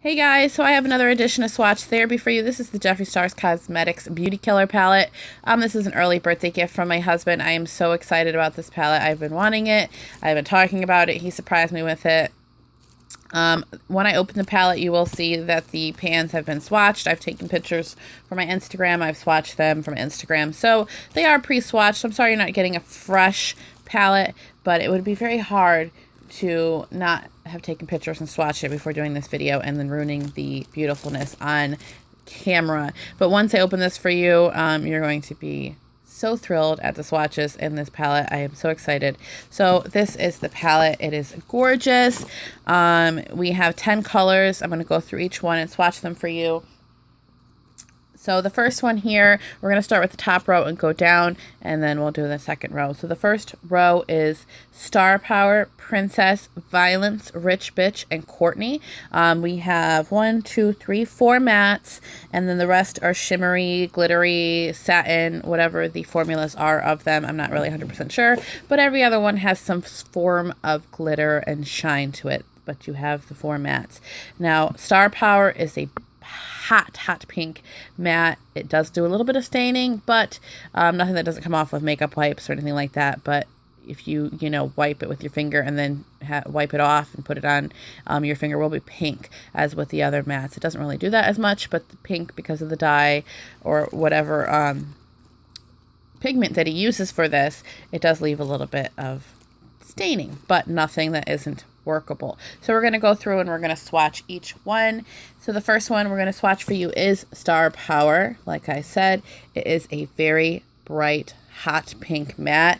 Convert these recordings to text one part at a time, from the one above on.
Hey guys, so I have another edition of Swatch Therapy for you. This is the Jeffree Stars Cosmetics Beauty Killer palette. This is an early birthday gift from my husband. I am so excited about this palette. I've been wanting it. I've been talking about it. He surprised me with it. When I open the palette, you will see that the pans have been swatched. I've taken pictures for my Instagram. I've swatched them from Instagram. So they are pre-swatched. I'm sorry you're not getting a fresh palette, but it would be very hard to not have taken pictures and swatched it before doing this video and then ruining the beautifulness on camera. But once I open this for you, you're going to be so thrilled at the swatches in this palette. I am so excited. So this is the palette. It is gorgeous. We have 10 colors. I'm going to go through each one and swatch them for you. So the first one here, we're going to start with the top row and go down, and then we'll do the second row. So the first row is Star Power, Princess, Violence, Rich Bitch, and Courtney. We have 4 mattes, and then the rest are shimmery, glittery, satin, whatever the formulas are of them. I'm not really 100% sure, but every other one has some form of glitter and shine to it, but you have the 4 mattes. Now, Star Power is a hot pink matte. It does do a little bit of staining, but nothing that doesn't come off with makeup wipes or anything like that. But if you wipe it with your finger and then wipe it off and put it on, your finger will be pink, as with the other mattes. It doesn't really do that as much, but the pink, because of the dye or whatever pigment that he uses for this, it does leave a little bit of staining, but nothing that isn't workable. So we're going to go through and we're going to swatch each one. So the first one we're going to swatch for you is Star Power. Like I said, it is a very bright, hot pink matte.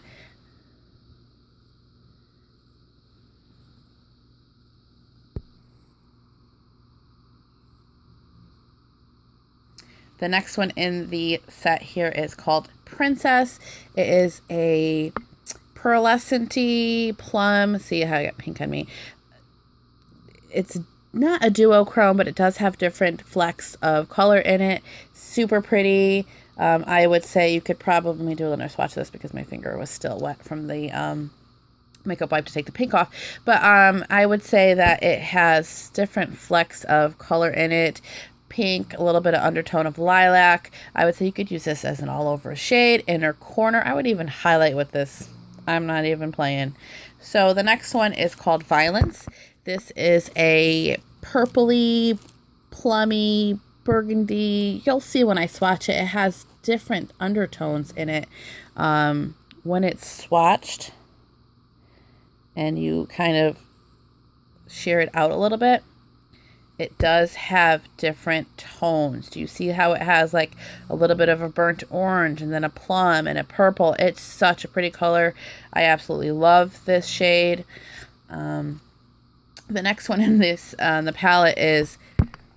The next one in the set here is called Princess. It is a pearlescent-y plum. See how I got pink on me. It's not a duochrome, but it does have different flecks of color in it. Super pretty. I would say you could probably do another swatch of this because my finger was still wet from the makeup wipe to take the pink off. But I would say that it has different flecks of color in it. Pink, a little bit of undertone of lilac. I would say you could use this as an all-over shade. Inner corner. I would even highlight with this. I'm not even playing. So the next one is called Violence. This is a purpley, plummy, burgundy. You'll see when I swatch it. It has different undertones in it. When it's swatched and you kind of shear it out a little bit, it does have different tones. Do you see how it has like a little bit of a burnt orange and then a plum and a purple? It's such a pretty color. I absolutely love this shade. The next one in this the palette is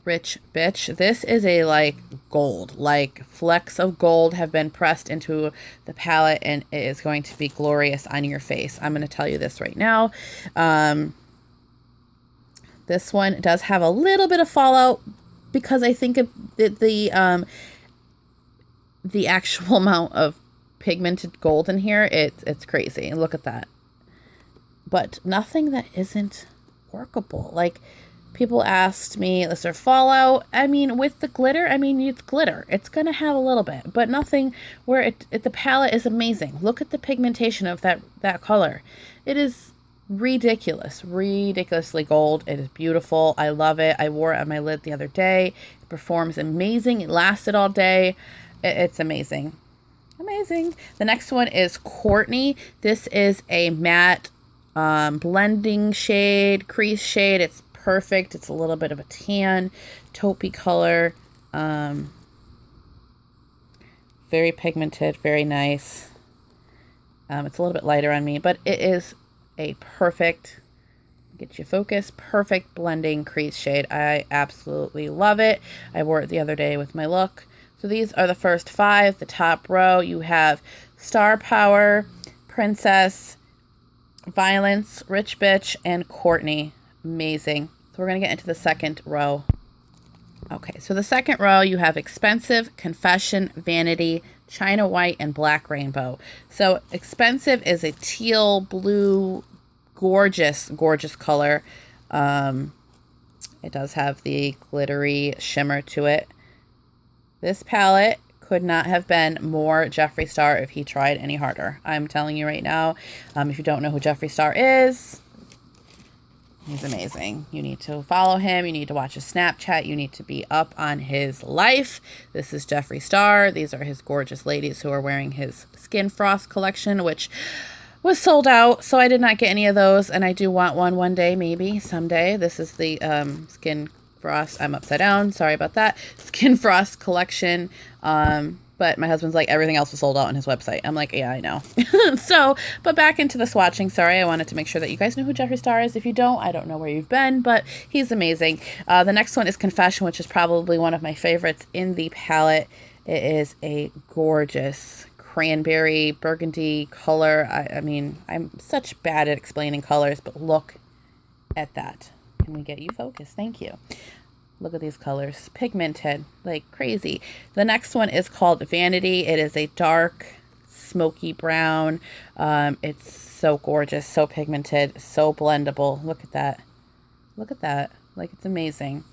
Rich Bitch. This is a like gold, like flecks of gold have been pressed into the palette, and it is going to be glorious on your face. I'm going to tell you this right now. This one does have a little bit of fallout because I think the actual amount of pigmented gold in here, it's crazy. Look at that. But nothing that isn't workable. Like, people asked me, is there fallout? I mean, with the glitter, it's glitter. It's going to have a little bit, but nothing where the palette is amazing. Look at the pigmentation of that color. It is ridiculously gold. It is beautiful. I love it. I wore it on my lid the other day. It performs amazing. It lasted all day. It's amazing. The next one is Courtney. This is a matte blending shade, crease shade. It's perfect. It's a little bit of a tan taupey color. Very pigmented, very nice. It's a little bit lighter on me, but it is a perfect, get you focused, perfect blending crease shade. I absolutely love it. I wore it the other day with my look. So these are the first 5. The top row, you have Star Power, Princess, Violence, Rich Bitch, and Courtney. Amazing. So we're going to get into the second row. Okay, so the second row, you have Expensive, Confession, Vanity, China White, and Black Rainbow. So Expensive is a teal blue, gorgeous color. It does have the glittery shimmer to it. This palette could not have been more Jeffree Star if he tried any harder. I'm telling you right now, if you don't know who Jeffree Star is, he's amazing. You need to follow him. You need to watch his Snapchat. You need to be up on his life. This is Jeffree Star. These are his gorgeous ladies who are wearing his Skin Frost collection, which was sold out. So I did not get any of those. And I do want one day, maybe someday. This is the Skin Frost. I'm upside down. Sorry about that. Skin Frost collection. But my husband's like, everything else was sold out on his website. I'm like, yeah, I know. So, but back into the swatching. Sorry, I wanted to make sure that you guys know who Jeffree Star is. If you don't, I don't know where you've been, but he's amazing. The next one is Confession, which is probably one of my favorites in the palette. It is a gorgeous cranberry burgundy color. I mean, I'm such bad at explaining colors, but look at that. Can we get you focused? Thank you. Look at these colors. Pigmented like crazy. The next one is called Vanity. It is a dark, smoky brown. It's so gorgeous, so pigmented, so blendable. Look at that. Look at that. Like, it's amazing.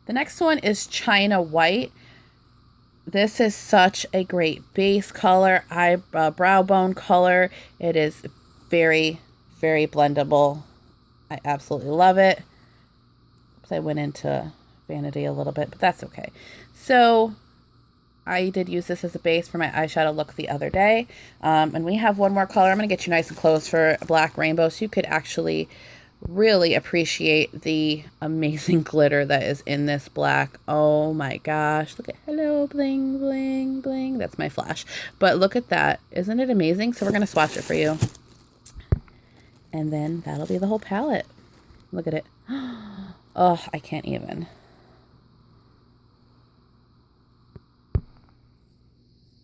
The next one is China White. This is such a great base color, brow bone color. It is very, very blendable. I absolutely love it. I went into Vanity a little bit, but that's okay. So I did use this as a base for my eyeshadow look the other day. And we have one more color. I'm going to get you nice and close for Black Rainbow so you could actually really appreciate the amazing glitter that is in this black. Oh my gosh. Look at, hello, bling, bling, bling. That's my flash. But look at that. Isn't it amazing? So we're going to swatch it for you. And then that'll be the whole palette. Look at it. Oh, I can't even.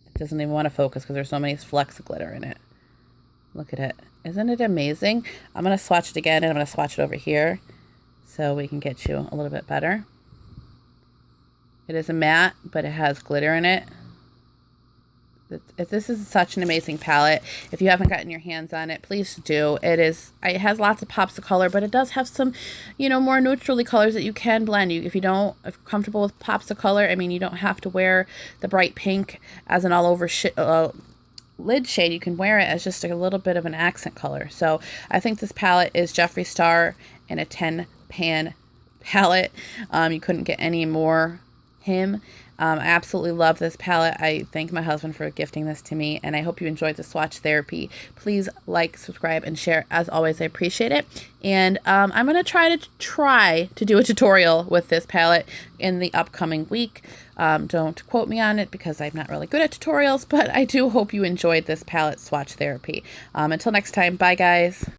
It doesn't even want to focus because there's so many flecks of glitter in it. Look at it. Isn't it amazing? I'm going to swatch it again, and I'm going to swatch it over here so we can get you a little bit better. It is a matte, but it has glitter in it. This is such an amazing palette. If you haven't gotten your hands on it, please do. It has lots of pops of color, but it does have some, you know, more neutrally colors that you can blend. If you're comfortable with pops of color, I mean, you don't have to wear the bright pink as an all over lid shade. You can wear it as just a little bit of an accent color. So I think this palette is Jeffree Star in a 10-pan palette. You couldn't get any more him. I absolutely love this palette. I thank my husband for gifting this to me, and I hope you enjoyed the swatch therapy. Please like, subscribe, and share. As always, I appreciate it. And I'm going to try to do a tutorial with this palette in the upcoming week. Don't quote me on it because I'm not really good at tutorials, but I do hope you enjoyed this palette swatch therapy. Until next time, bye guys.